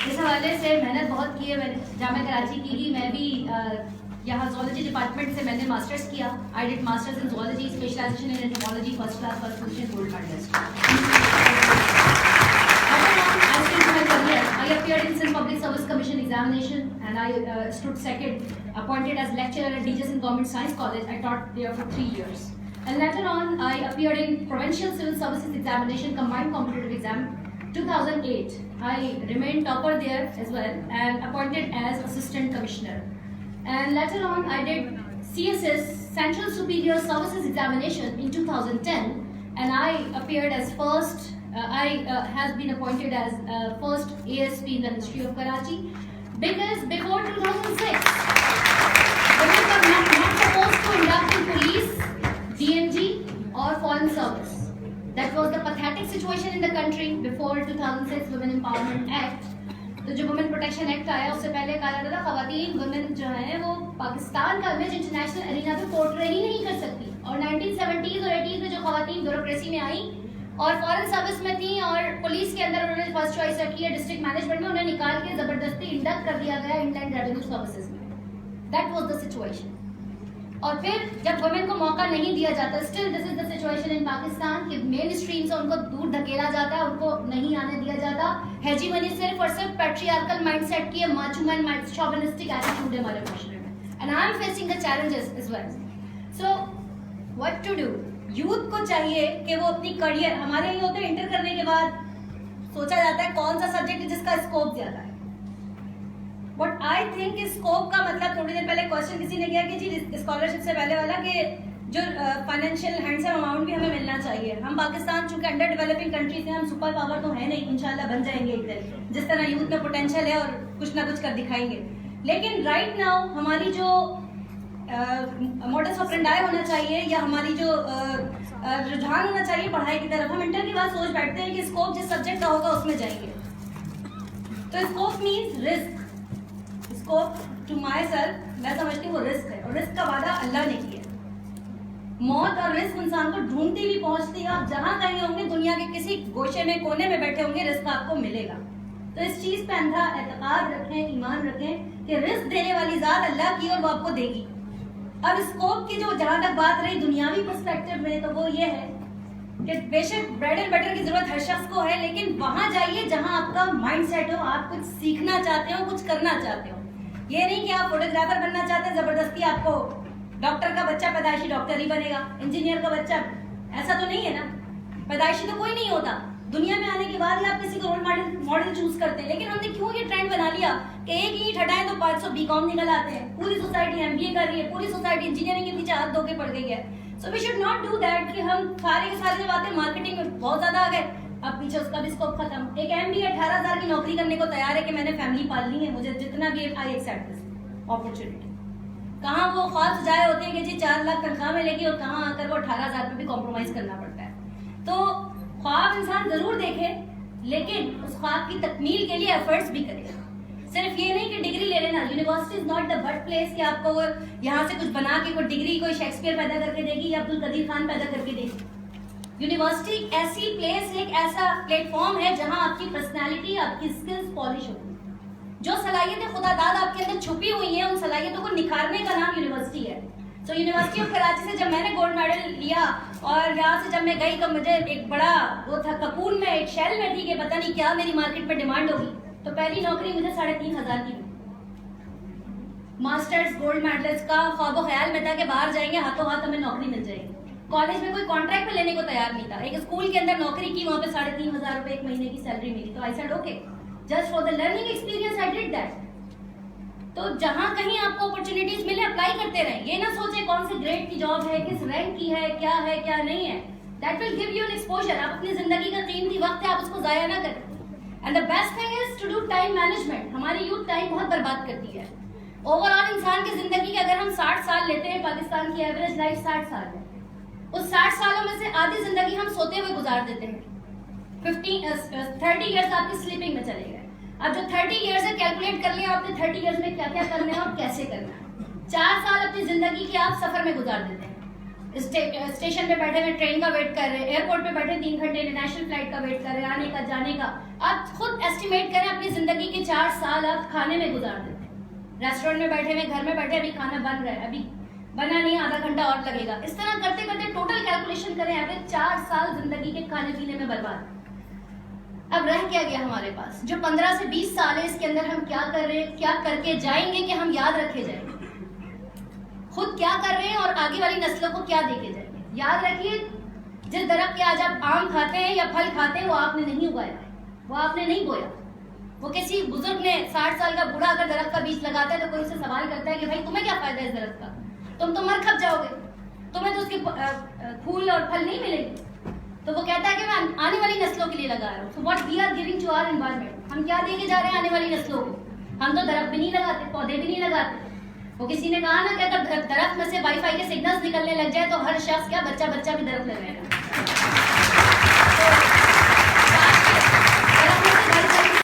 इस हवाले से मेहनत बहुत की है मैंने जामिया कराची की ही। मैं भी यहाँ ज़ूलॉजी डिपार्टमेंट से मैंने मास्टर्स किया। I did masters in zoology, specialization in entomology, first class, first position, gold medallist. I appeared in Sindh Public Service Commission examination and I stood second, appointed as lecturer at DJS Government Science College. I taught there for 3 years. And later on, I appeared in Provincial Civil Services Examination, Combined Competitive Exam, 2008. I remained topper there as well and appointed as Assistant Commissioner. And later on, I did CSS, Central Superior Services Examination in 2010, and I appeared as first. Has been appointed as first ASP in the history of Karachi, because before 2006, women were not supposed to induct in police, DNG or foreign service. That was the pathetic situation in the country before 2006 Women Empowerment Act. तो जो women protection act आया उससे पहले कहा जाता था खवातीन women जो है वो पाकिस्तान का इमेज इंटरनेशनल एरिना पे पोर्ट्रे ही नहीं कर सकती। और 1970s और 80s में जो खवातीन ब्यूरोक्रेसी में आई और फॉरेन सर्विस में थी और पुलिस के अंदर उन्होंने फर्स्ट चॉइस रखी है, डिस्ट्रिक्ट मैनेजमेंट में उन्हें निकाल के जबरदस्ती इंडक्ट कर दिया गया इंडियन रेवेन्यू सर्विसेज में। That was the situation. और फिर जब वुमेन को मौका नहीं दिया जाता, still this is the situation in Pakistan कि मेन स्ट्रीम से उनको दूर धकेला जाता है, उनको नहीं आने दिया जाता। हेजीमनी सिर्फ और सिर्फ पैट्रियार्कल माइंडसेट की माचो मैन शोविनिस्टिक एटीट्यूड है हमारे माशरे में, and I am facing the challenges as well. So what to do? Youth को चाहिए कि वो अपनी करियर, हमारे ये होते हैं इंटर करने के बाद सोचा जाता है कौन सा सब्जेक्ट है जिसका स्कोप ज्यादा है। बट आई थिंक स्कोप का मतलब, थोड़ी देर पहले क्वेश्चन किसी ने किया कि जी स्कॉलरशिप से पहले वाला कि जो फाइनेंशियल हैंडसम अमाउंट भी हमें मिलना चाहिए। हम पाकिस्तान चूंकि अंडर डेवलपिंग कंट्री थे, हम सुपर पावर तो है नहीं, इंशाल्लाह बन जाएंगे एक दिन, जिस तरह यूथ में पोटेंशियल है और कुछ ना कुछ कर दिखाएंगे। लेकिन राइट नाउ हमारी जो मोडस ऑपरेंडाई होना चाहिए या हमारी जो रुझान होना चाहिए पढ़ाई की तरफ, हम इंटर के बाद सोच बैठते हैं कि स्कोप जिस सब्जेक्ट का होगा उसमें जाएंगे। तो scope means risk. Scope to myself मैं समझती हूँ वो रिस्क है, और रिस्क का वादा अल्लाह ने किया। मौत और रिस्क इंसान को ढूंढती भी पहुंचती है। आप जहां कहीं होंगे दुनिया के किसी गोशे में कोने में बैठे होंगे, रिस्क आपको मिलेगा। तो इस चीज पे अंधा एतकाद रखें, ईमान रखें कि रिस्क देने वाली जात अल्लाह की और वो आपको देगी। अब स्कोप की जो जहां तक बात रही दुनियावी पर्सपेक्टिव में, तो वो ये है कि बेशक ब्रेड एंड बटर की जरूरत हर शख्स को है, लेकिन वहां जाइए जहां आपका माइंडसेट हो, आप कुछ सीखना चाहते हो, कुछ करना चाहते हो। ये नहीं कि आप फोटोग्राफर बनना चाहते हैं, जबरदस्ती आपको डॉक्टर का बच्चा पैदाइशी डॉक्टर ही बनेगा, इंजीनियर का बच्चा, ऐसा तो नहीं है ना। पैदाइशी तो कोई नहीं होता, दुनिया में आने के बाद ही आप किसी को रोल मॉडल चूज करते हैं। लेकिन हमने क्यों ये ट्रेंड बना लिया कि एक ईंट हटाएं तो 500 बीकॉम निकल आते हैं, पूरी सोसाइटी एमबीए कर रही है, पूरी सोसाइटी इंजीनियरिंग के पीछे हाथ धो के पड़ गई है। So we should not do that कि हम सारे के सारे बातें मार्केटिंग में बहुत ज्यादा आ गए, अब पीछे उसका भी स्कोप खत्म। एक एमबीए 18,000 की नौकरी करने को तैयार है कि मैंने फैमिली पालनी है, मुझे जितना भी आई एक्सेप्ट दिस अपॉर्चुनिटी। कहाँ वो ख्वाब सजाए होते हैं कि जी 4 लाख तनख्वाह मिलेगी, और कहाँ आकर वो 18,000 पे भी कॉम्प्रोमाइज करना पड़ता है। तो ख्वाब इंसान जरूर देखे, लेकिन उस ख्वाब की तकमील के लिए एफर्ट्स भी करे। सिर्फ ये नहीं कि डिग्री ले लेना, university is not the birth place कि आपको वो यहाँ से कुछ बना के कोई डिग्री कोई शेक्सपियर पैदा करके देगी या अब्दुल कदीर खान पैदा करके देगी। यूनिवर्सिटी ऐसी प्लेस, एक ऐसा प्लेटफॉर्म है जहाँ आपकी पर्सनैलिटी, आपकी स्किल्स पॉलिश होती है। जो सलाहियतें खुदादाद आपके अंदर छुपी हुई हैं, उन सलाहियतों को निखारने का नाम यूनिवर्सिटी है। तो यूनिवर्सिटी ऑफ कराची से जब मैंने गोल्ड मेडल लिया और यहाँ से जब मैं गई तो मुझे एक बड़ा वो था, कपून में एक शेल में थी कि पता नहीं क्या मेरी मार्केट में डिमांड होगी। तो पहली नौकरी मुझे 3,500 की, मास्टर्स गोल्ड मेडलिस्ट का ख्वाब ख्याल में था कि बाहर जाएंगे हाथों हाथ हमें नौकरी मिल जाएगी। कॉलेज में कोई कॉन्ट्रैक्ट पे लेने को तैयार नहीं था। एक स्कूल के अंदर नौकरी की, वहाँ पे 3,500 रुपए एक महीने की सैलरी मिली। तो I said okay, just for the learning experience I did that. तो जहां कहीं आपको अपॉर्चुनिटीज मिले अप्लाई करते रहें। ये ना सोचे कौन से ग्रेड की जॉब है, किस रैंक की है क्या नहीं है। That will give you N exposure. आप अपनी जिंदगी का कीमती वक्त है, आप उसको जाया ना करें। And the best thing is to do time management. हमारी यूथ टाइम बहुत बर्बाद करती है। ओवरऑल इंसान की जिंदगी के अगर हम 60 साल लेते हैं, पाकिस्तान की एवरेज लाइफ 60 साल है। उस 60 सालों में से आधी जिंदगी हम सोते हुए गुजार देते हैं। 30 ईयर्स आपकी स्लीपिंग में चले गए। अब जो 30 ईयर्स है, कैलकुलेट कर लिया आपने 30 ईयर्स में क्या क्या करना है और कैसे करना है। 4 साल अपनी जिंदगी के आप सफर में गुजार देते हैं। स्टेशन पे बैठे हुए ट्रेन का वेट कर रहे हैं, एयरपोर्ट पे बैठे 3 घंटे इंटरनेशनल फ्लाइट का वेट कर रहे हैं, आने का जाने का। आप खुद एस्टिमेट एस्टिमेट करें अपनी जिंदगी के 4 साल आप खाने में गुजार देते हैं, रेस्टोरेंट में बैठे हुए, घर में बैठे, अभी खाना बन रहा है, अभी बना नहीं, आधा घंटा और लगेगा। इस तरह करते करते टोटल कैलकुलेशन करें, एवरेज 4 साल जिंदगी के खाने पीने में बर्बाद। अब रह क्या गया हमारे पास? जो 15 से 20 साल है, इसके अंदर हम क्या कर रहे हैं, क्या करके जाएंगे कि हम याद रखे जाएंगे, खुद क्या कर रहे हैं और आगे वाली नस्लों को क्या देके जाएंगे। याद रखिए, जिस दरख्त के आज आप आम खाते हैं या फल खाते हैं, वो आपने नहीं उगाया, वो आपने नहीं बोया, वो किसी बुजुर्ग ने, 60 साल का बूढ़ा अगर दरख्त का बीज लगाता है तो कोई उससे सवाल करता है कि भाई तुम्हें क्या फायदा है इस दरख्त का, तुम तो मर खप जाओगे, तुम्हें तो उसके फूल और फल नहीं मिलेंगे। तो वो कहता है कि मैं आने वाली नस्लों के लिए लगा रहा हूँ। So what we are giving to our environment, हम क्या देके जा रहे हैं आने वाली नस्लों को? हम तो दरख्त भी नहीं लगाते, पौधे भी नहीं लगाते। वो किसी ने कहा ना कि अगर दरख्त में से वाईफाई के सिग्नल्स निकलने लग जाए तो हर शख्स क्या, बच्चा बच्चा भी दरख्त लगाएगा।